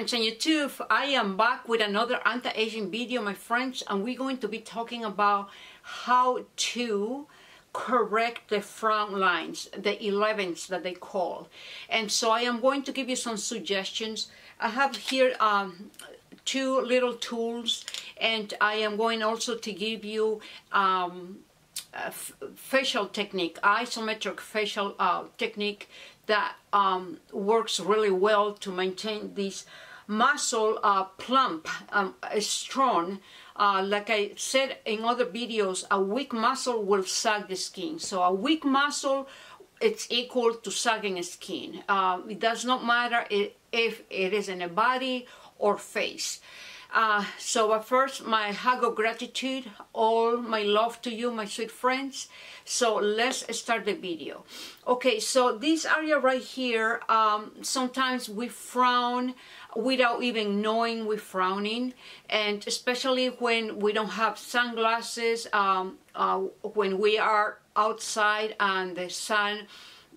friends on YouTube. I am back with another anti-aging video, my friends, and we're going to be talking about how to correct the frown lines, the 11s that they call. And so I am going to give you some suggestions. I have here two little tools, and I am going also to give you a facial technique, isometric facial technique that works really well to maintain this muscle plump, strong. Like I said in other videos, a weak muscle will sag the skin. So a weak muscle, it's equal to sagging skin. It does not matter if it is in a body or face. So first, my hug of gratitude, all my love to you, my sweet friends. So let's start the video. Okay, so this area right here, sometimes we frown without even knowing we're frowning, and especially when we don't have sunglasses, when we are outside and the sun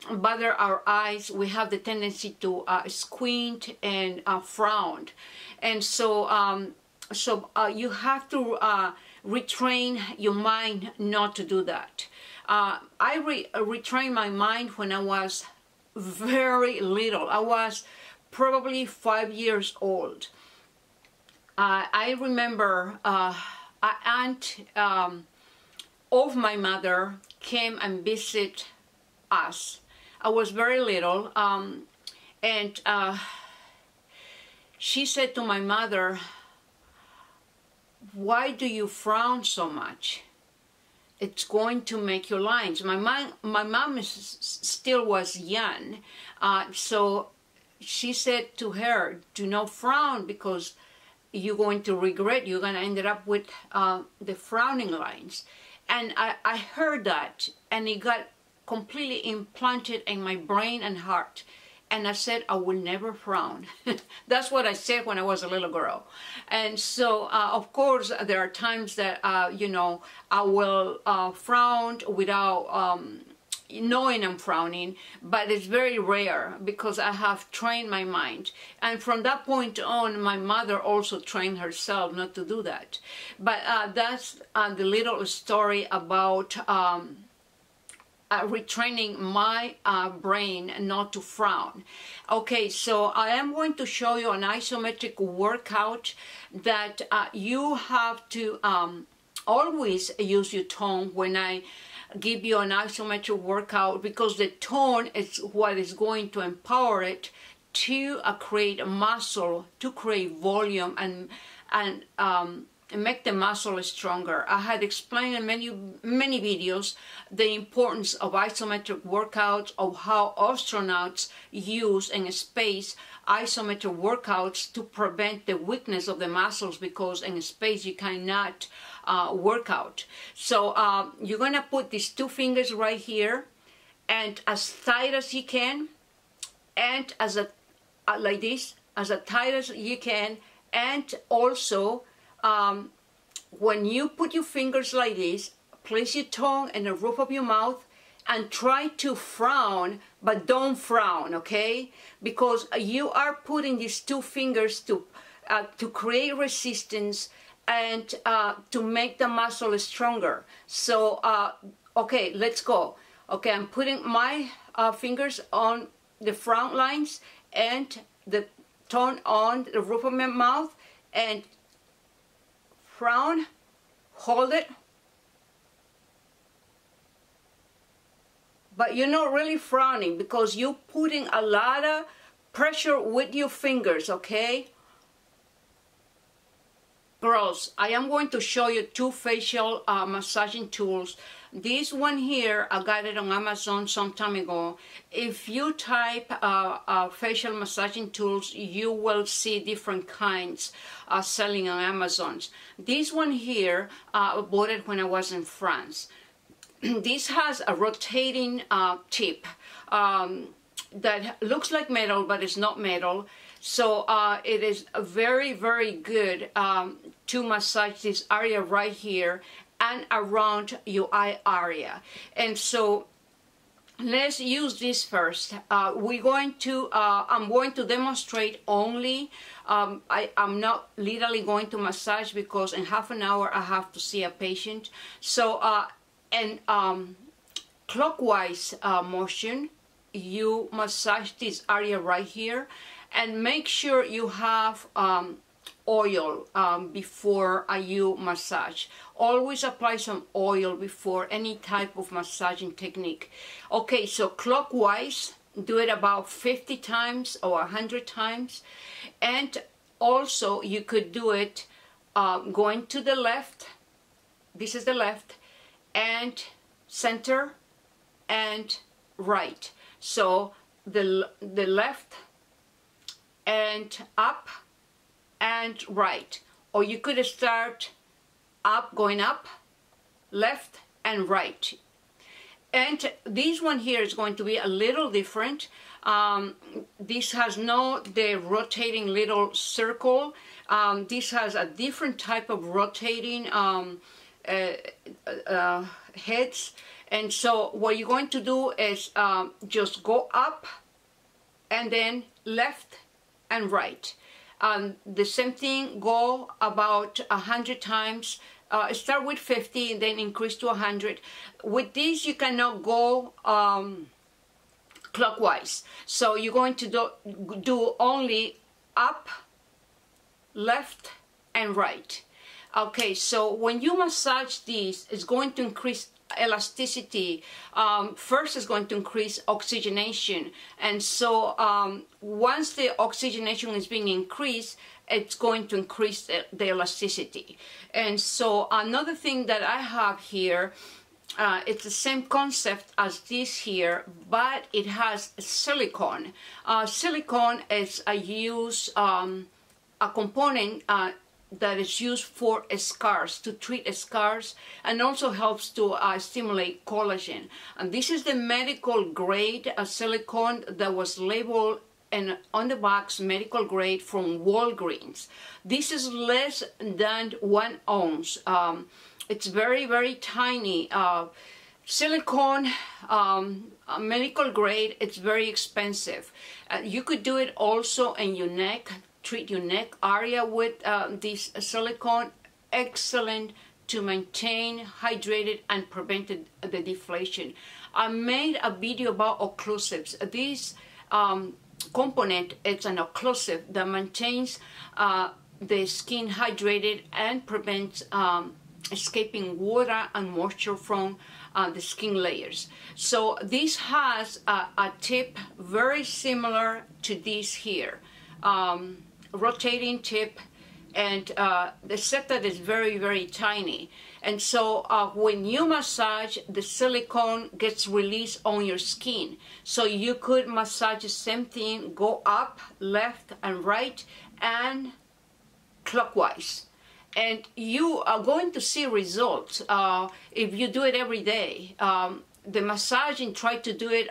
bother our eyes, we have the tendency to squint and frown. And so you have to retrain your mind not to do that. I retrained my mind when I was very little. I was probably 5 years old. I remember an aunt of my mother came and visited us. I was very little, and she said to my mother, "Why do you frown so much? It's going to make your lines." My mom still was young, so she said to her, "Do not frown because you're going to regret. You're going to end up with the frowning lines." And I heard that, and it got completely implanted in my brain and heart. And I said, I will never frown. That's what I said when I was a little girl. And so, of course, there are times that, you know, I will frown without knowing I'm frowning, but it's very rare because I have trained my mind. And from that point on, my mother also trained herself not to do that. But that's the little story about retraining my brain not to frown. Okay, so I am going to show you an isometric workout that you have to always use your tongue when I give you an isometric workout, because the tone is what is going to empower it to create muscle, to create volume, and make the muscle stronger. I had explained in many videos the importance of isometric workouts, of how astronauts use in space isometric workouts to prevent the weakness of the muscles, because in space you cannot work out. So you're gonna put these two fingers right here, and as tight as you can, and as like this, as tight as you can, and also when you put your fingers like this, place your tongue in the roof of your mouth and try to frown, but don't frown, okay? Because you are putting these two fingers to create resistance and to make the muscle stronger. So, okay, let's go. Okay, I'm putting my fingers on the frown lines and the tongue on the roof of my mouth, and frown, hold it, but you're not really frowning because you're putting a lot of pressure with your fingers, okay? Girls, I am going to show you two facial massaging tools. This one here, I got it on Amazon some time ago. If you type facial massaging tools, you will see different kinds selling on Amazon. This one here, I bought it when I was in France. This has a rotating tip that looks like metal, but it's not metal. So it is very, very good to massage this area right here and around your eye area. And so let's use this first. I'm going to demonstrate only. I'm not literally going to massage because in half an hour I have to see a patient. So, clockwise motion, you massage this area right here, and make sure you have oil before you massage. Always apply some oil before any type of massaging technique. Okay, so clockwise, do it about 50 times or 100 times. And also you could do it going to the left, this is the left, and center and right. So the left and up and right. Or you could start up, going up, left and right. And this one here is going to be a little different. This has the rotating little circle. This has a different type of rotating heads. And so what you're going to do is just go up and then left and right. The same thing, go about 100 times. Start with 50 and then increase to 100. With this, you cannot go clockwise. So you're going to do only up, left, and right. Okay, so when you massage this, it's going to increase elasticity. First, it's going to increase oxygenation, and so once the oxygenation is being increased, it's going to increase the elasticity. And so another thing that I have here, it's the same concept as this here, but it has silicone. Silicone is a component that is used for scars, to treat scars, and also helps to stimulate collagen. And this is the medical grade silicone that was labeled and on the box, medical grade from Walgreens. This is less than 1 ounce. It's very, very tiny. Silicone, medical grade, it's very expensive. You could do it also in your neck, treat your neck area with this silicone. Excellent to maintain hydrated and prevent the deflation. I made a video about occlusives. This component, it's an occlusive that maintains the skin hydrated and prevents escaping water and moisture from the skin layers. So this has a tip very similar to this here, rotating tip, and except that it's very, very tiny. And so when you massage, the silicone gets released on your skin. So you could massage the same thing, go up, left and right, and clockwise. And you are going to see results if you do it every day. The massaging, try to do it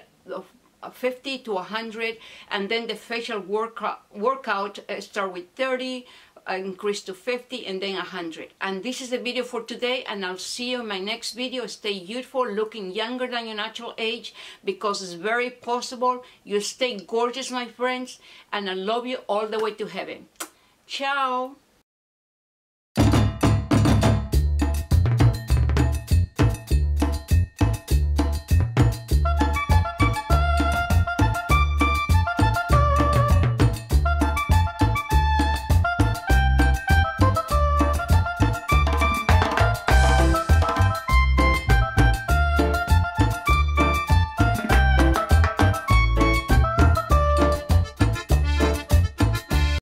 50 to 100, and then the facial workout start with 30, increase to 50, and then 100. And this is the video for today, and I'll see you in my next video. Stay youthful, looking younger than your natural age, because it's very possible. You stay gorgeous, my friends, and I love you all the way to heaven. Ciao.